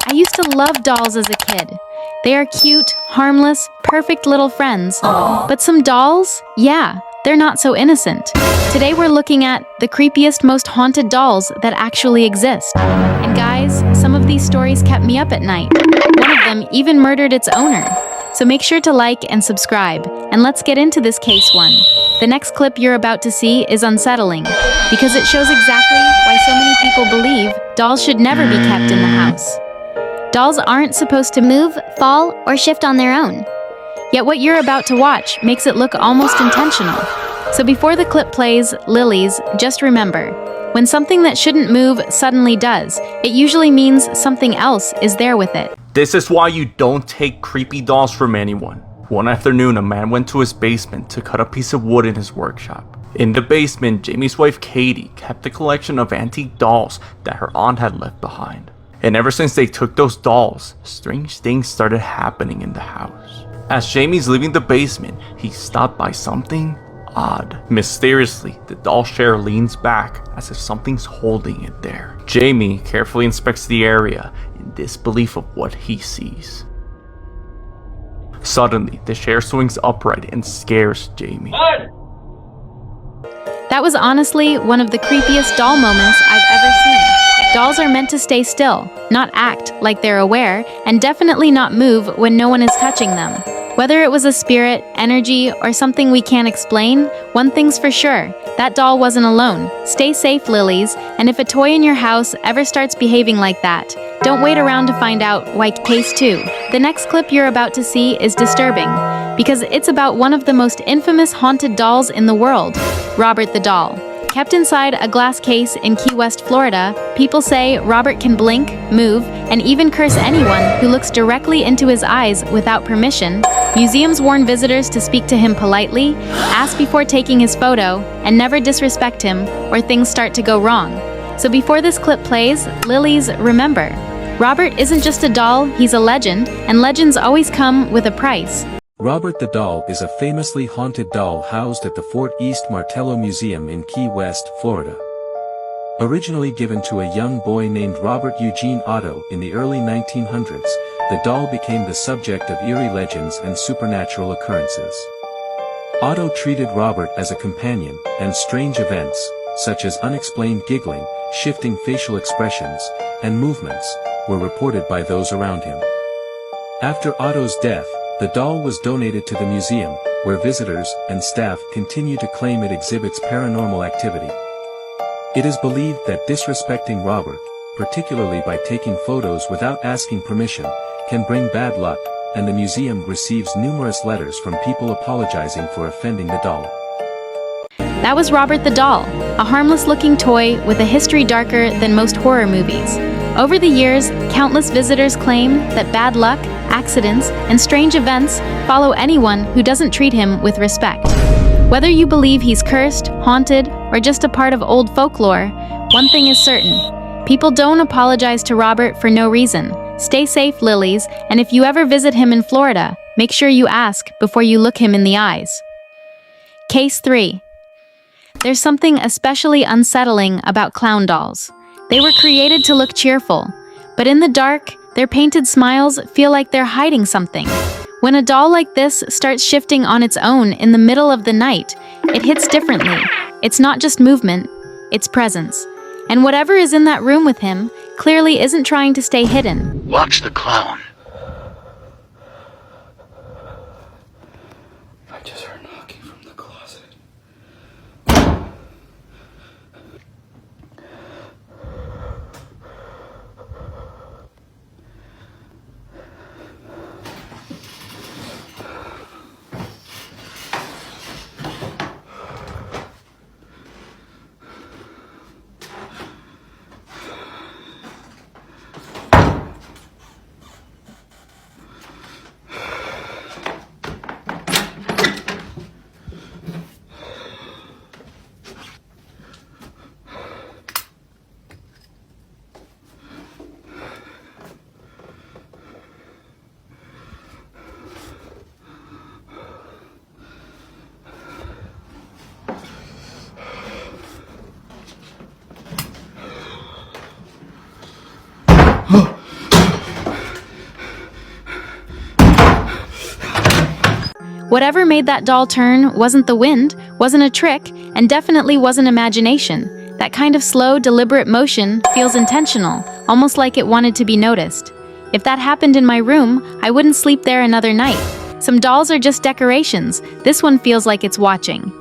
I used to love dolls as a kid. They are cute, harmless, perfect little friends. But some dolls, yeah, they're not so innocent. Today we're looking at the creepiest, most haunted dolls that actually exist. And guys, some of these stories kept me up at night. One of them even murdered its owner. So make sure to like and subscribe, and let's get into this case one. The next clip you're about to see is unsettling, because it shows exactly why so many people believe dolls should never be kept in the house. Dolls aren't supposed to move, fall, or shift on their own. Yet what you're about to watch makes it look almost intentional. So before the clip plays, Lilies, just remember, when something that shouldn't move suddenly does, it usually means something else is there with it. This is why you don't take creepy dolls from anyone. One afternoon, a man went to his basement to cut a piece of wood in his workshop. In the basement, Jamie's wife Katie kept a collection of antique dolls that her aunt had left behind. And ever since they took those dolls, strange things started happening in the house. As Jamie's leaving the basement, he's stopped by something odd. Mysteriously, the doll chair leans back as if something's holding it there. Jamie carefully inspects the area in disbelief of what he sees. Suddenly, the chair swings upright and scares Jamie. That was honestly one of the creepiest doll moments I've ever seen. Dolls are meant to stay still, not act like they're aware, and definitely not move when no one is touching them. Whether it was a spirit, energy, or something we can't explain, one thing's for sure, that doll wasn't alone. Stay safe, Lilies, and if a toy in your house ever starts behaving like that, don't wait around to find out why. Case 2. The next clip you're about to see is disturbing, because it's about one of the most infamous haunted dolls in the world, Robert the Doll. Kept inside a glass case in Key West, Florida, people say Robert can blink, move, and even curse anyone who looks directly into his eyes without permission. Museums warn visitors to speak to him politely, ask before taking his photo, and never disrespect him or things start to go wrong. So before this clip plays, Lilies, remember, Robert isn't just a doll, he's a legend, and legends always come with a price. Robert the Doll is a famously haunted doll housed at the Fort East Martello Museum in Key West, Florida. Originally given to a young boy named Robert Eugene Otto in the early 1900s, the doll became the subject of eerie legends and supernatural occurrences. Otto treated Robert as a companion, and strange events, such as unexplained giggling, shifting facial expressions, and movements, were reported by those around him. After Otto's death, the doll was donated to the museum, where visitors and staff continue to claim it exhibits paranormal activity. It is believed that disrespecting Robert, particularly by taking photos without asking permission, can bring bad luck, and the museum receives numerous letters from people apologizing for offending the doll. That was Robert the Doll, a harmless-looking toy with a history darker than most horror movies. Over the years, countless visitors claim that bad luck, accidents, and strange events follow anyone who doesn't treat him with respect. Whether you believe he's cursed, haunted, or just a part of old folklore, one thing is certain. People don't apologize to Robert for no reason. Stay safe, Lilies, and if you ever visit him in Florida, make sure you ask before you look him in the eyes. Case 3. There's something especially unsettling about clown dolls. They were created to look cheerful, but in the dark, their painted smiles feel like they're hiding something. When a doll like this starts shifting on its own in the middle of the night, it hits differently. It's not just movement, it's presence. And whatever is in that room with him clearly isn't trying to stay hidden. Watch the clown. I just heard knocking from the closet. Whatever made that doll turn wasn't the wind, wasn't a trick, and definitely wasn't imagination. That kind of slow, deliberate motion feels intentional, almost like it wanted to be noticed. If that happened in my room, I wouldn't sleep there another night. Some dolls are just decorations. This one feels like it's watching.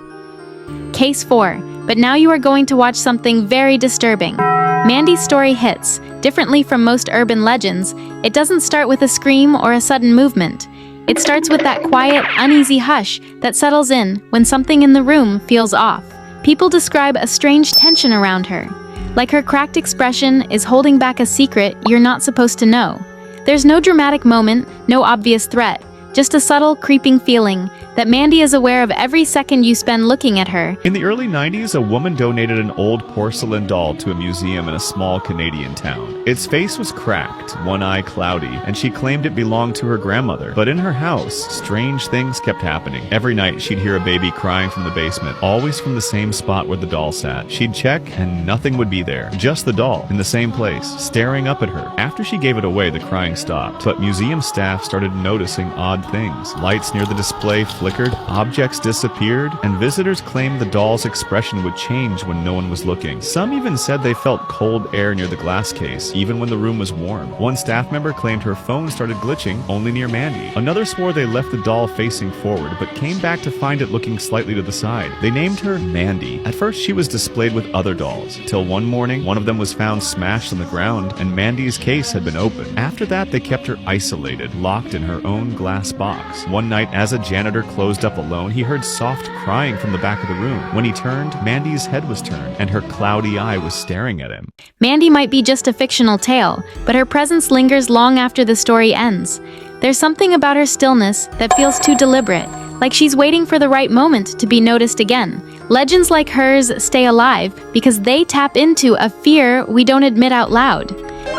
Case 4. But now you are going to watch something very disturbing. Mandy's story hits. Differently from most urban legends, it doesn't start with a scream or a sudden movement. It starts with that quiet, uneasy hush that settles in when something in the room feels off. People describe a strange tension around her, like her cracked expression is holding back a secret you're not supposed to know. There's no dramatic moment, no obvious threat, just a subtle, creeping feeling that Mandy is aware of every second you spend looking at her. In the early 90s, a woman donated an old porcelain doll to a museum in a small Canadian town. Its face was cracked, one eye cloudy, and she claimed it belonged to her grandmother. But in her house, strange things kept happening. Every night, she'd hear a baby crying from the basement, always from the same spot where the doll sat. She'd check, and nothing would be there. Just the doll, in the same place, staring up at her. After she gave it away, the crying stopped. But museum staff started noticing odd things. Lights near the display flickered, objects disappeared, and visitors claimed the doll's expression would change when no one was looking. Some even said they felt cold air near the glass case, even when the room was warm. One staff member claimed her phone started glitching only near Mandy. Another swore they left the doll facing forward, but came back to find it looking slightly to the side. They named her Mandy. At first, she was displayed with other dolls, till one morning, one of them was found smashed on the ground, and Mandy's case had been opened. After that, they kept her isolated, locked in her own glass box. One night, as a janitor closed up alone, he heard soft crying from the back of the room. When he turned, Mandy's head was turned, and her cloudy eye was staring at him. Mandy might be just a fictional tale, but her presence lingers long after the story ends. There's something about her stillness that feels too deliberate, like she's waiting for the right moment to be noticed again. Legends like hers stay alive because they tap into a fear we don't admit out loud.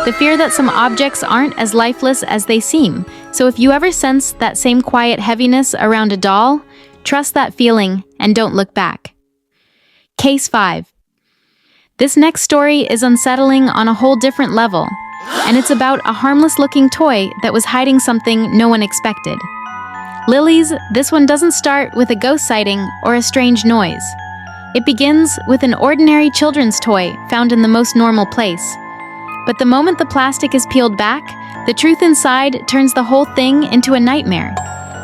The fear that some objects aren't as lifeless as they seem. So if you ever sense that same quiet heaviness around a doll, trust that feeling and don't look back. Case 5. This next story is unsettling on a whole different level, and it's about a harmless-looking toy that was hiding something no one expected. Lily's, this one doesn't start with a ghost sighting or a strange noise. It begins with an ordinary children's toy found in the most normal place. But the moment the plastic is peeled back, the truth inside turns the whole thing into a nightmare.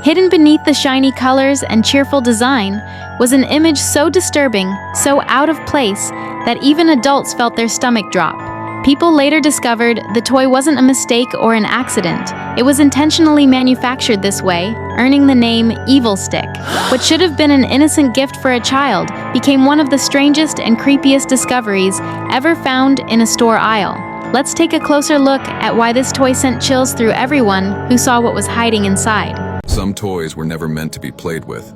Hidden beneath the shiny colors and cheerful design was an image so disturbing, so out of place, that even adults felt their stomach drop. People later discovered the toy wasn't a mistake or an accident. It was intentionally manufactured this way, earning the name Evil Stick. What should have been an innocent gift for a child became one of the strangest and creepiest discoveries ever found in a store aisle. Let's take a closer look at why this toy sent chills through everyone who saw what was hiding inside. Some toys were never meant to be played with.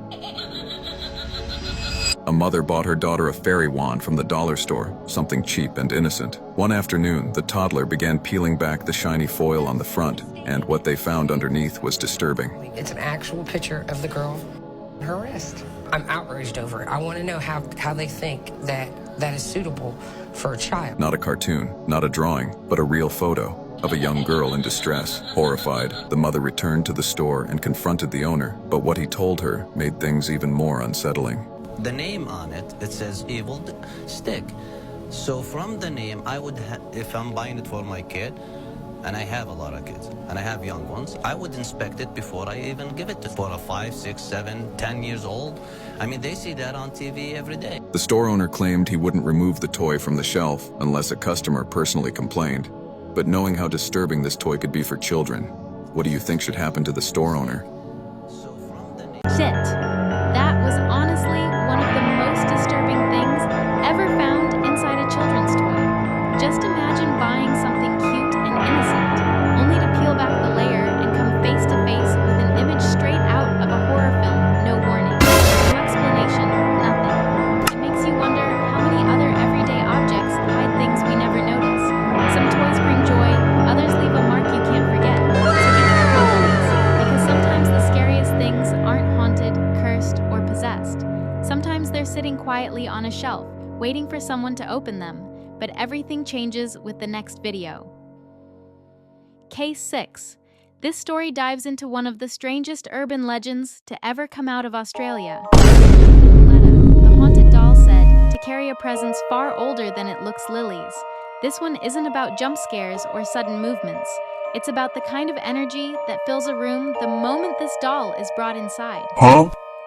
A mother bought her daughter a fairy wand from the dollar store, something cheap and innocent. One afternoon, the toddler began peeling back the shiny foil on the front, and what they found underneath was disturbing. It's an actual picture of the girl on her wrist. I'm outraged over it. I want to know how they think that is suitable for a child. Not a cartoon, not a drawing, but a real photo of a young girl in distress. Horrified, the mother returned to the store and confronted the owner, but what he told her made things even more unsettling. The name on it, it says Evil Stick. So from the name, I would, if I'm buying it for my kid, and I have a lot of kids, and I have young ones, I would inspect it before I even give it to for a 5, 6, 7, 10 years old. I mean, they see that on TV every day. The store owner claimed he wouldn't remove the toy from the shelf unless a customer personally complained. But knowing how disturbing this toy could be for children, what do you think should happen to the store owner? Shit. That was honestly one of the most disturbing things ever found inside a children's toy. Just imagine buying something cute and innocent, only to peel back the layer and come face to face with an image straight out of a horror film. No warning, no explanation, nothing. It makes you wonder how many other everyday objects hide things we never notice. Some toys bring joy, others leave a mark you can't forget. So be careful with this, because sometimes the scariest things aren't haunted, cursed, or possessed. Sometimes they're sitting quietly on a shelf, waiting for someone to open them. But everything changes with the next video. Case 6. This story dives into one of the strangest urban legends to ever come out of Australia. Letta, the haunted doll, said to carry a presence far older than it looks. Lilies. This one isn't about jump scares or sudden movements. It's about the kind of energy that fills a room the moment this doll is brought inside.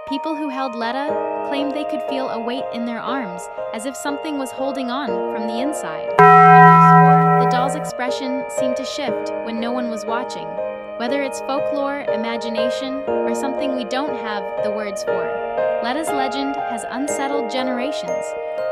People who held Letta claimed they could feel a weight in their arms, as if something was holding on from the inside. Others swore the doll's expression seemed to shift when no one was watching. Whether it's folklore, imagination, or something we don't have the words for, Letta's legend has unsettled generations.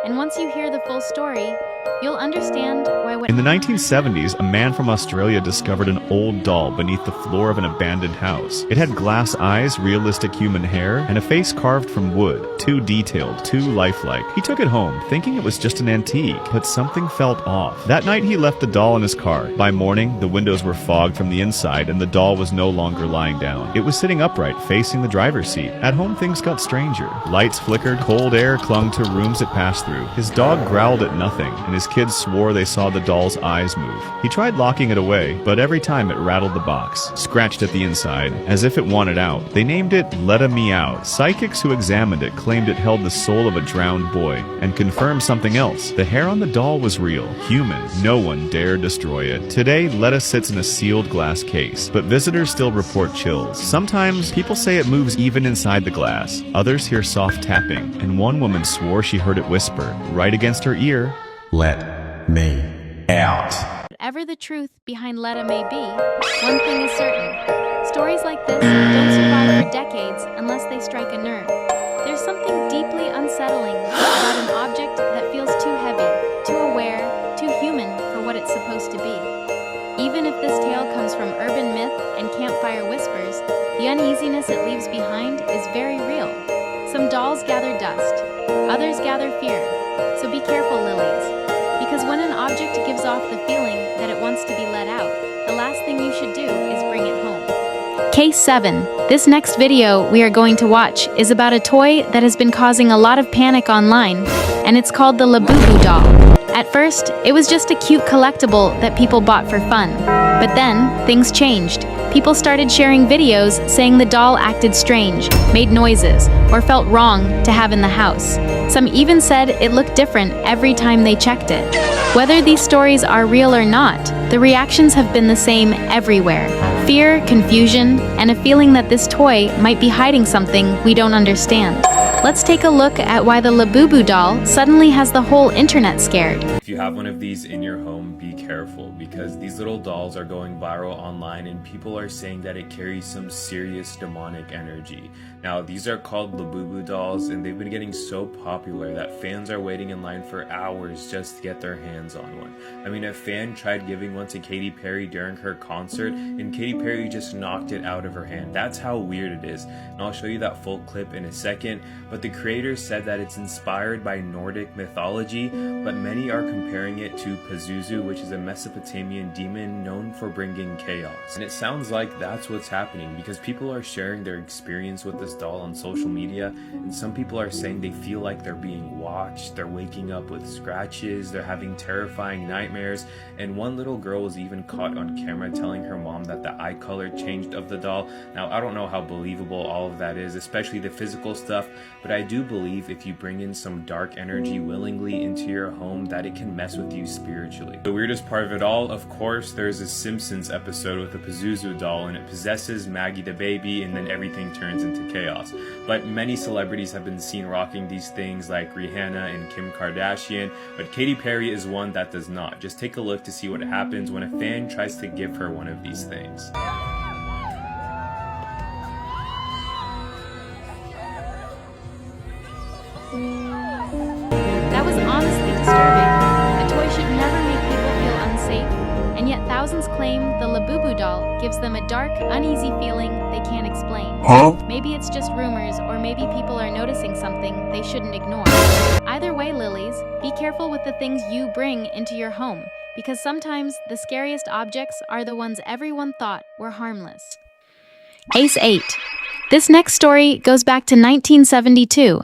And once you hear the full story, you'll understand why. In the 1970s, a man from Australia discovered an old doll beneath the floor of an abandoned house. It had glass eyes, realistic human hair, and a face carved from wood, too detailed, too lifelike. He took it home, thinking it was just an antique, but something felt off. That night, he left the doll in his car. By morning, the windows were fogged from the inside, and the doll was no longer lying down. It was sitting upright, facing the driver's seat. At home, things got stranger. Lights flickered, cold air clung to rooms it passed through. His dog growled at nothing, and his kids swore they saw the doll's eyes move. He tried locking it away, but every time it rattled the box, scratched at the inside, as if it wanted out. They named it Letta Me Out. Psychics who examined it claimed it held the soul of a drowned boy, and confirmed something else. The hair on the doll was real, human. No one dared destroy it. Today, Letta sits in a sealed glass case, but visitors still report chills. Sometimes, people say it moves even inside the glass. Others hear soft tapping, and one woman swore she heard it whisper, right against her ear, "Let me out." Whatever the truth behind Letta may be, one thing is certain. Stories like this don't survive for decades unless they strike a nerve. There's something deeply unsettling about an object that feels too heavy, too aware, too human for what it's supposed to be. Even if this tale comes from urban myth and campfire whispers, the uneasiness it leaves behind is very real. Some dolls gather dust, others gather fear. So be careful, lilies. Because when an object gives off the feeling that it wants to be let out, the last thing you should do is bring it home. Case 7. This next video we are going to watch is about a toy that has been causing a lot of panic online, and it's called the Labubu doll. At first, it was just a cute collectible that people bought for fun. But then, things changed. People started sharing videos saying the doll acted strange, made noises, or felt wrong to have in the house. Some even said it looked different every time they checked it. Whether these stories are real or not, the reactions have been the same everywhere. Fear, confusion, and a feeling that this toy might be hiding something we don't understand. Let's take a look at why the Labubu doll suddenly has the whole internet scared. If you have one of these in your home, be careful, because these little dolls are going viral online and people are saying that it carries some serious demonic energy. Now, these are called Labubu dolls, and they've been getting so popular that fans are waiting in line for hours just to get their hands on one. I mean, a fan tried giving one to Katy Perry during her concert, and Katy Perry just knocked it out of her hand. That's how weird it is, and I'll show you that full clip in a second. But the creators said that it's inspired by Nordic mythology, but many are comparing it to Pazuzu, which is a Mesopotamian demon known for bringing chaos. And it sounds like that's what's happening, because people are sharing their experience with this doll on social media, and some people are saying they feel like they're being watched, they're waking up with scratches, they're having terrifying nightmares, and one little girl was even caught on camera telling her mom that the eye color changed of the doll. Now, I don't know how believable all of that is, especially the physical stuff, but I do believe if you bring in some dark energy willingly into your home, that it can mess with you spiritually. The weirdest part of it all, of course, there's a Simpsons episode with a Pazuzu doll, and it possesses Maggie the baby, and then everything turns into chaos. But many celebrities have been seen rocking these things, like Rihanna and Kim Kardashian, but Katy Perry is one that does not. Just take a look to see what happens when a fan tries to give her one of these things. That was honestly disturbing. A toy should never make people feel unsafe, and yet thousands claim the Labubu doll gives them a dark, uneasy feeling they can't explain. Maybe it's just rumors, or maybe people are noticing something they shouldn't ignore. Either way, lilies, be careful with the things you bring into your home, because sometimes the scariest objects are the ones everyone thought were harmless. Case 8. This next story goes back to 1972,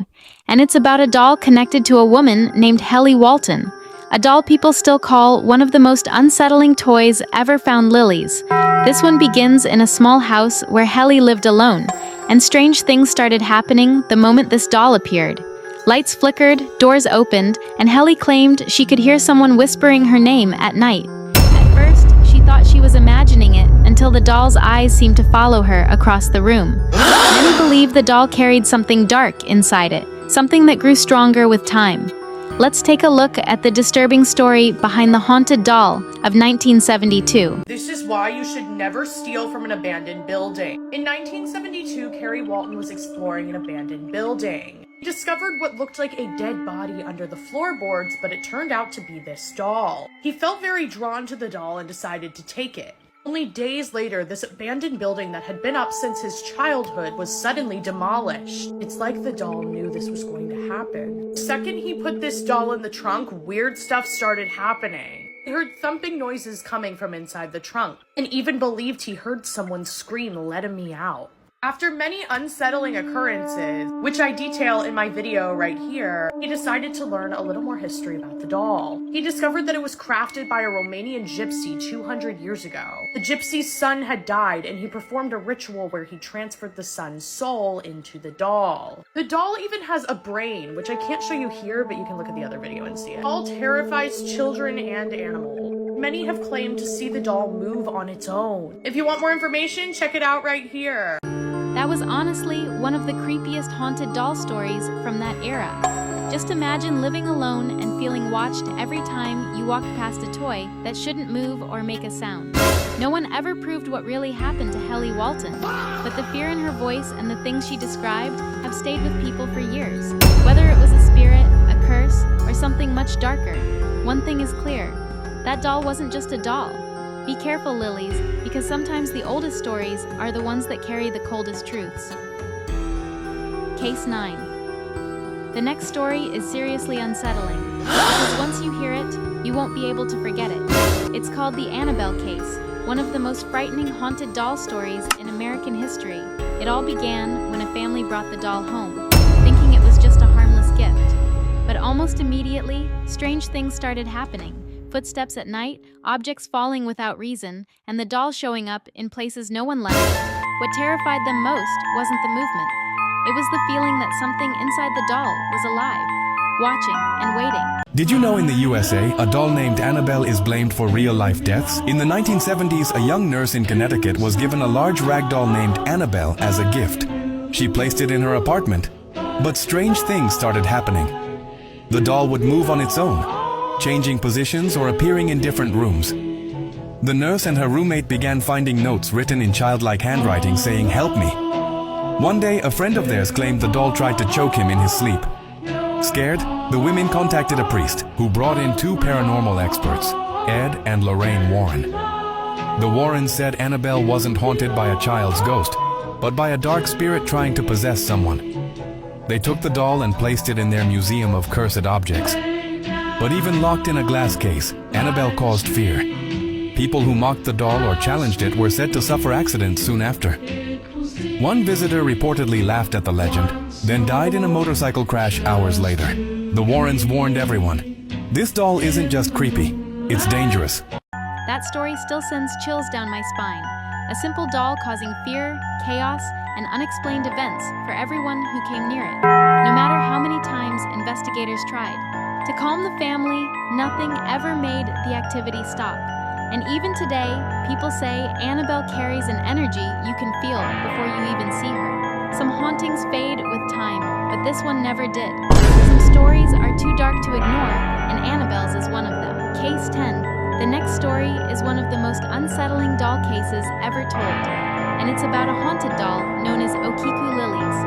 and it's about a doll connected to a woman named Helly Walton. a doll people still call one of the most unsettling toys ever found, Lily's. This one begins in a small house where Helly lived alone, and strange things started happening the moment this doll appeared. Lights flickered, doors opened, and Helly claimed she could hear someone whispering her name at night. At first, she thought she was imagining it until the doll's eyes seemed to follow her across the room. Many believe the doll carried something dark inside it, something that grew stronger with time. Let's take a look at the disturbing story behind the haunted doll of 1972. This is why you should never steal from an abandoned building. In 1972, Carrie Walton was exploring an abandoned building. He discovered what looked like a dead body under the floorboards, but it turned out to be this doll. He felt very drawn to the doll and decided to take it. Only days later, this abandoned building that had been up since his childhood was suddenly demolished. It's like the doll knew this was going to happen. The second he put this doll in the trunk, weird stuff started happening. He heard thumping noises coming from inside the trunk, and even believed he heard someone scream, "Let me out." After many unsettling occurrences, which I detail in my video right here, he decided to learn a little more history about the doll. He discovered that it was crafted by a Romanian gypsy 200 years ago. The gypsy's son had died, and he performed a ritual where he transferred the son's soul into the doll. The doll even has a brain, which I can't show you here, but you can look at the other video and see it. The doll terrifies children and animals. Many have claimed to see the doll move on its own. If you want more information, check it out right here. That was honestly one of the creepiest haunted doll stories from that era. Just imagine living alone and feeling watched every time you walked past a toy that shouldn't move or make a sound. No one ever proved what really happened to Helly Walton, but the fear in her voice and the things she described have stayed with people for years. Whether it was a spirit, a curse, or something much darker, one thing is clear: that doll wasn't just a doll. Be careful, Lilies, because sometimes the oldest stories are the ones that carry the coldest truths. Case 9. The next story is seriously unsettling, because once you hear it, you won't be able to forget it. It's called the Annabelle case, one of the most frightening haunted doll stories in American history. It all began when a family brought the doll home, thinking it was just a harmless gift. But almost immediately, strange things started happening. Footsteps at night, objects falling without reason, and the doll showing up in places no one left it. What terrified them most wasn't the movement. It was the feeling that something inside the doll was alive, watching and waiting. Did you know in the USA, a doll named Annabelle is blamed for real-life deaths? In the 1970s, a young nurse in Connecticut was given a large rag doll named Annabelle as a gift. She placed it in her apartment, but strange things started happening. The doll would move on its own, changing positions or appearing in different rooms. The nurse and her roommate began finding notes written in childlike handwriting saying, "Help me." One day, a friend of theirs claimed the doll tried to choke him in his sleep. Scared, the women contacted a priest, who brought in 2 paranormal experts, Ed and Lorraine Warren. The Warrens said Annabelle wasn't haunted by a child's ghost, but by a dark spirit trying to possess someone. They took the doll and placed it in their museum of cursed objects. But even locked in a glass case, Annabelle caused fear. People who mocked the doll or challenged it were said to suffer accidents soon after. One visitor reportedly laughed at the legend, then died in a motorcycle crash hours later. The Warrens warned everyone, this doll isn't just creepy, it's dangerous. That story still sends chills down my spine. A simple doll causing fear, chaos, and unexplained events for everyone who came near it, no matter how many times investigators tried. To calm the family, nothing ever made the activity stop. And even today, people say Annabelle carries an energy you can feel before you even see her. Some hauntings fade with time, but this one never did. Some stories are too dark to ignore, and Annabelle's is one of them. Case 10. The next story is one of the most unsettling doll cases ever told, and it's about a haunted doll known as Okiku Lilies.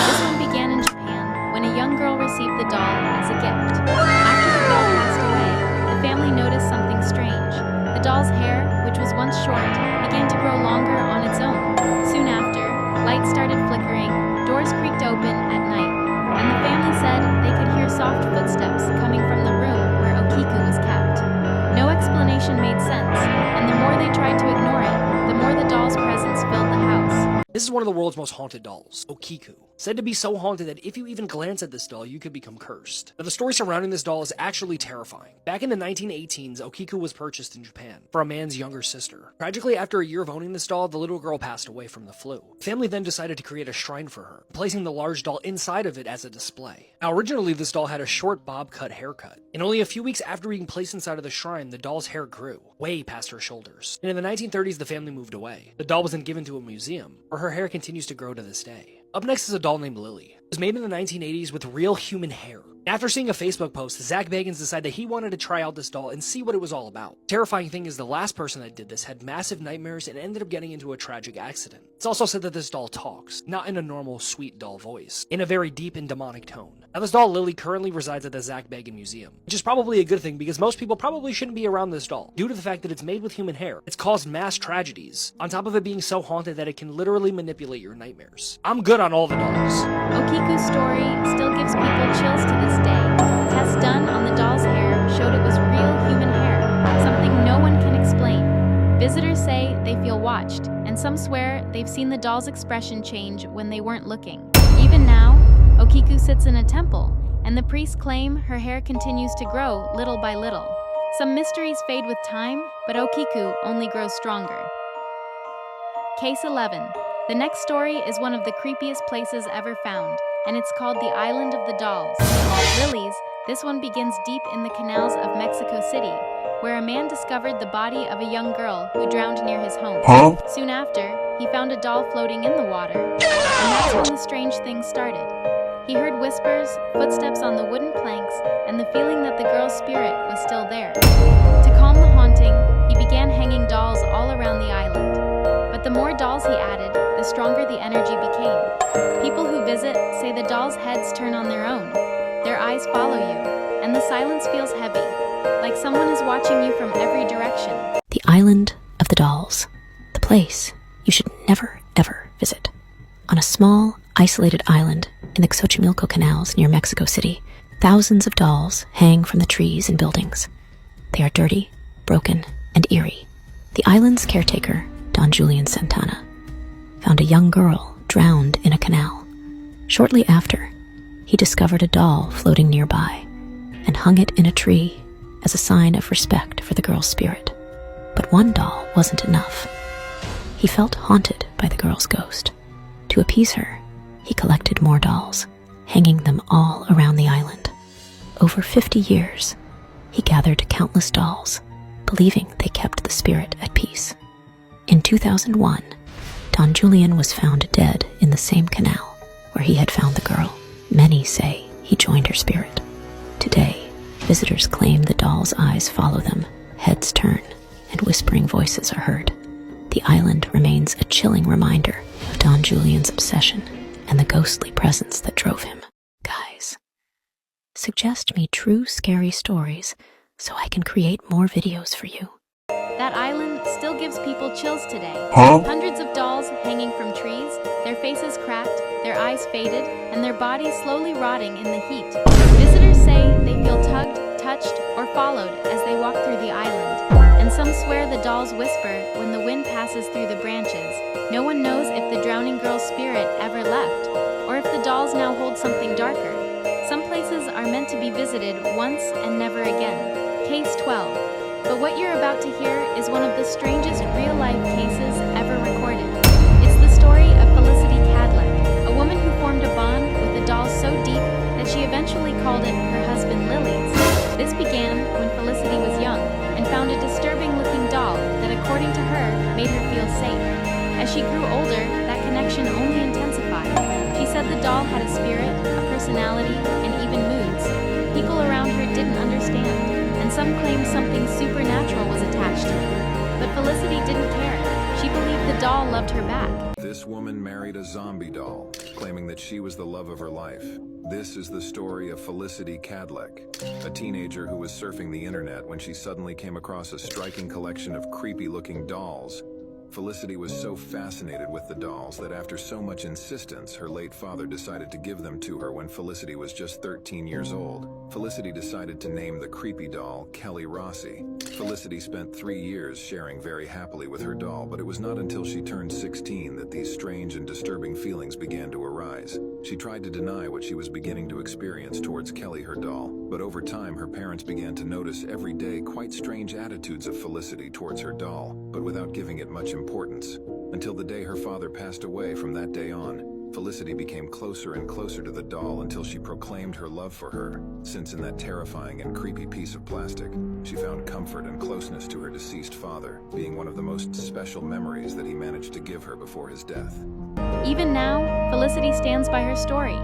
This one began in Japan when a young girl received the doll as a gift. After the doll passed away, the family noticed something strange. The doll's hair, which was once short, began to grow longer on its own. Soon after, lights started flickering, doors creaked open at night, and the family said they could hear soft footsteps coming from the room where Okiku was kept. No explanation made sense, and the more they tried to ignore it, the more the doll's presence filled the house. This is one of the world's most haunted dolls, Okiku. Said to be so haunted that if you even glance at this doll, you could become cursed. Now, the story surrounding this doll is actually terrifying. Back in the 1918s, Okiku was purchased in Japan for a man's younger sister. Tragically, after a year of owning this doll, the little girl passed away from the flu. The family then decided to create a shrine for her, placing the large doll inside of it as a display. Now, originally, this doll had a short bob-cut haircut, and only a few weeks after being placed inside of the shrine, the doll's hair grew, way past her shoulders. And in the 1930s, the family moved away. The doll was then given to a museum, where her hair continues to grow to this day. Up next is a doll named Lily. It was made in the 1980s with real human hair. After seeing a Facebook post, Zach Bagans decided that he wanted to try out this doll and see what it was all about. Terrifying thing is the last person that did this had massive nightmares and ended up getting into a tragic accident. It's also said that this doll talks, not in a normal sweet doll voice, in a very deep and demonic tone. Now this doll Lily currently resides at the Zach Bagans Museum, which is probably a good thing because most people probably shouldn't be around this doll. Due to the fact that it's made with human hair, it's caused mass tragedies, on top of it being so haunted that it can literally manipulate your nightmares. I'm good on all the dolls. Okiku's story still gives people chills to this day. Tests done on the doll's hair showed it was real human hair, something no one can explain. Visitors say they feel watched, and some swear they've seen the doll's expression change when they weren't looking. Even now, Okiku sits in a temple, and the priests claim her hair continues to grow little by little. Some mysteries fade with time, but Okiku only grows stronger. Case 11. The next story is one of the creepiest places ever found, and it's called the Island of the Dolls. Lilies, this one begins deep in the canals of Mexico City, where a man discovered the body of a young girl who drowned near his home. Soon after, he found a doll floating in the water, and that's when the strange things started. He heard whispers, footsteps on the wooden planks, and the feeling that the girl's spirit was still there. To calm the haunting, he began hanging dolls all around the island. But the more dolls he added, the stronger the energy became. People who visit say the dolls' heads turn on their own, their eyes follow you, and the silence feels heavy, like someone is watching you from every direction. The Island of the Dolls. The place you should never, ever visit. On a small, isolated island in the Xochimilco canals near Mexico City, thousands of dolls hang from the trees and buildings. They are dirty, broken, and eerie. The island's caretaker, Don Julian Santana, found a young girl drowned in a canal. Shortly after, he discovered a doll floating nearby and hung it in a tree as a sign of respect for the girl's spirit. But one doll wasn't enough. He felt haunted by the girl's ghost. To appease her, he collected more dolls, hanging them all around the island. Over 50 years, he gathered countless dolls, believing they kept the spirit at peace. In 2001, Don Julian was found dead in the same canal where he had found the girl. Many say he joined her spirit. Today, visitors claim the doll's eyes follow them, heads turn, and whispering voices are heard. The island remains a chilling reminder of Don Julian's obsession and the ghostly presence that drove him. Guys, suggest me true scary stories so I can create more videos for you. That island still gives people chills today. Hundreds of dolls hanging from trees, their faces cracked, their eyes faded, and their bodies slowly rotting in the heat. Visitors say they feel tugged, touched, or followed as they walk through the island. And some swear the dolls whisper when the wind passes through the branches. No one knows if the drowning girl's spirit ever left, or if the dolls now hold something darker. Some places are meant to be visited once and never again. Case 12. But what you're about to hear is one of the strangest real-life cases ever recorded. It's the story of Felicity Cadleck, a woman who formed a bond with a doll so deep that she eventually called it her husband Lily's. This began when Felicity was young and found a disturbing-looking doll that, according to her, made her feel safe. As she grew older, that connection only intensified. She said the doll had a spirit, a personality, and even moods. People around her didn't understand, and some claimed something supernatural was attached to it. But Felicity didn't care. She believed the doll loved her back. This woman married a zombie doll, claiming that she was the love of her life. This is the story of Felicity Cadleck, a teenager who was surfing the internet when she suddenly came across a striking collection of creepy-looking dolls. Felicity was so fascinated with the dolls that after so much insistence, her late father decided to give them to her when Felicity was just 13 years old. Felicity decided to name the creepy doll Kelly Rossi. Felicity spent 3 years sharing very happily with her doll, but it was not until she turned 16 that these strange and disturbing feelings began to arise. She tried to deny what she was beginning to experience towards Kelly, her doll, but over time her parents began to notice every day quite strange attitudes of Felicity towards her doll, but without giving it much importance. Until the day her father passed away. From that day on, Felicity became closer and closer to the doll until she proclaimed her love for her, since in that terrifying and creepy piece of plastic, she found comfort and closeness to her deceased father, being one of the most special memories that he managed to give her before his death. Even now, Felicity stands by her story.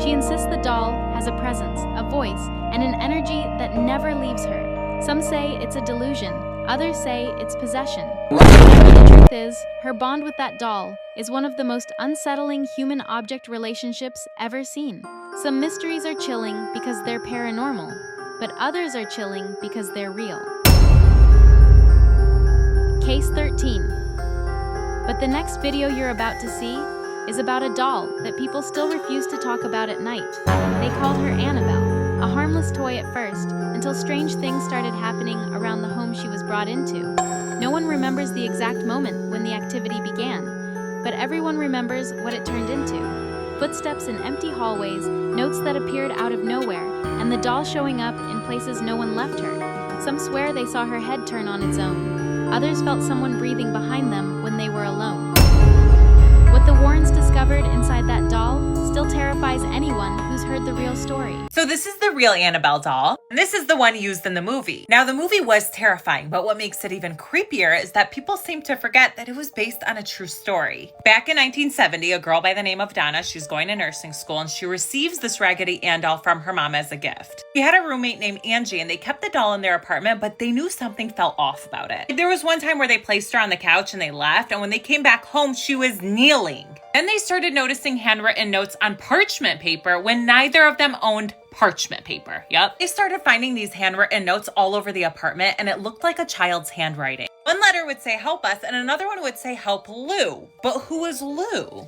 She insists the doll has a presence, a voice, and an energy that never leaves her. Some say it's a delusion, others say it's possession. The truth is, her bond with that doll is one of the most unsettling human-object relationships ever seen. Some mysteries are chilling because they're paranormal, but others are chilling because they're real. Case 13. But the next video you're about to see is about a doll that people still refuse to talk about at night. They called her Annabelle, a harmless toy at first, until strange things started happening around the home she was brought into. No one remembers the exact moment when the activity began, but everyone remembers what it turned into. Footsteps in empty hallways, notes that appeared out of nowhere, and the doll showing up in places no one left her. Some swear they saw her head turn on its own. Others felt someone breathing behind them when they were alone. What the Warrens discovered inside that doll still terrifies anyone who's heard the real story. So this is the real Annabelle doll, and this is the one used in the movie. Now the movie was terrifying, but what makes it even creepier is that people seem to forget that it was based on a true story. Back in 1970, a girl by the name of Donna, she's going to nursing school, and she receives this Raggedy Ann doll from her mom as a gift. She had a roommate named Angie, and they kept the doll in their apartment, but they knew something felt off about it. There was one time where they placed her on the couch and they left, and when they came back home, she was kneeling. Then they started noticing handwritten notes on parchment paper when neither of them owned parchment paper. Yep. They started finding these handwritten notes all over the apartment, and it looked like a child's handwriting. One letter would say help us and another one would say help Lou. But who is Lou?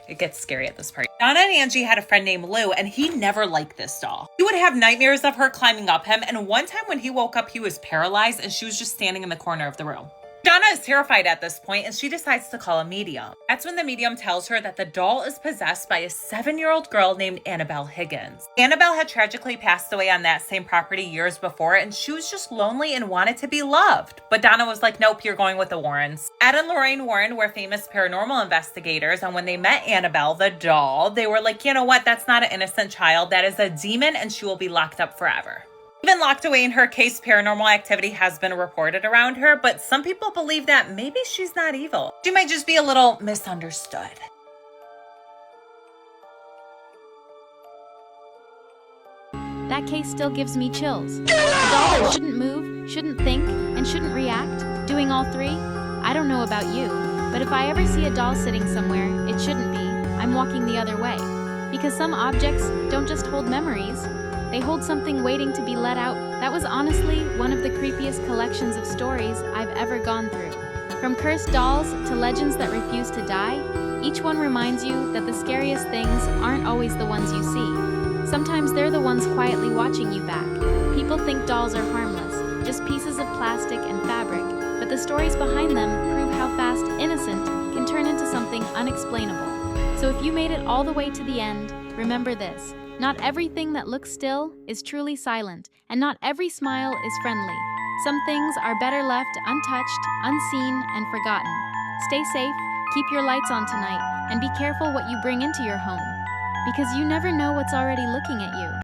It gets scary at this part. Donna and Angie had a friend named Lou, and he never liked this doll. He would have nightmares of her climbing up him, and one time when he woke up, he was paralyzed and she was just standing in the corner of the room. Donna is terrified at this point, and she decides to call a medium. That's when the medium tells her that the doll is possessed by a 7-year-old girl named Annabelle Higgins. Annabelle had tragically passed away on that same property years before, and she was just lonely and wanted to be loved. But Donna was like, nope, you're going with the Warrens. Ed and Lorraine Warren were famous paranormal investigators, and when they met Annabelle, the doll, they were like, you know what, that's not an innocent child, that is a demon, and she will be locked up forever. Even locked away in her case, paranormal activity has been reported around her, but some people believe that maybe she's not evil. She might just be a little misunderstood. That case still gives me chills. A doll that shouldn't move, shouldn't think, and shouldn't react, doing all three? I don't know about you, but if I ever see a doll sitting somewhere it shouldn't be, I'm walking the other way. Because some objects don't just hold memories, they hold something waiting to be let out. That was honestly one of the creepiest collections of stories I've ever gone through. From cursed dolls to legends that refuse to die, each one reminds you that the scariest things aren't always the ones you see. Sometimes they're the ones quietly watching you back. People think dolls are harmless, just pieces of plastic and fabric, but the stories behind them prove how fast innocent can turn into something unexplainable. So if you made it all the way to the end, remember this. Not everything that looks still is truly silent, and not every smile is friendly. Some things are better left untouched, unseen, and forgotten. Stay safe, keep your lights on tonight, and be careful what you bring into your home, because you never know what's already looking at you.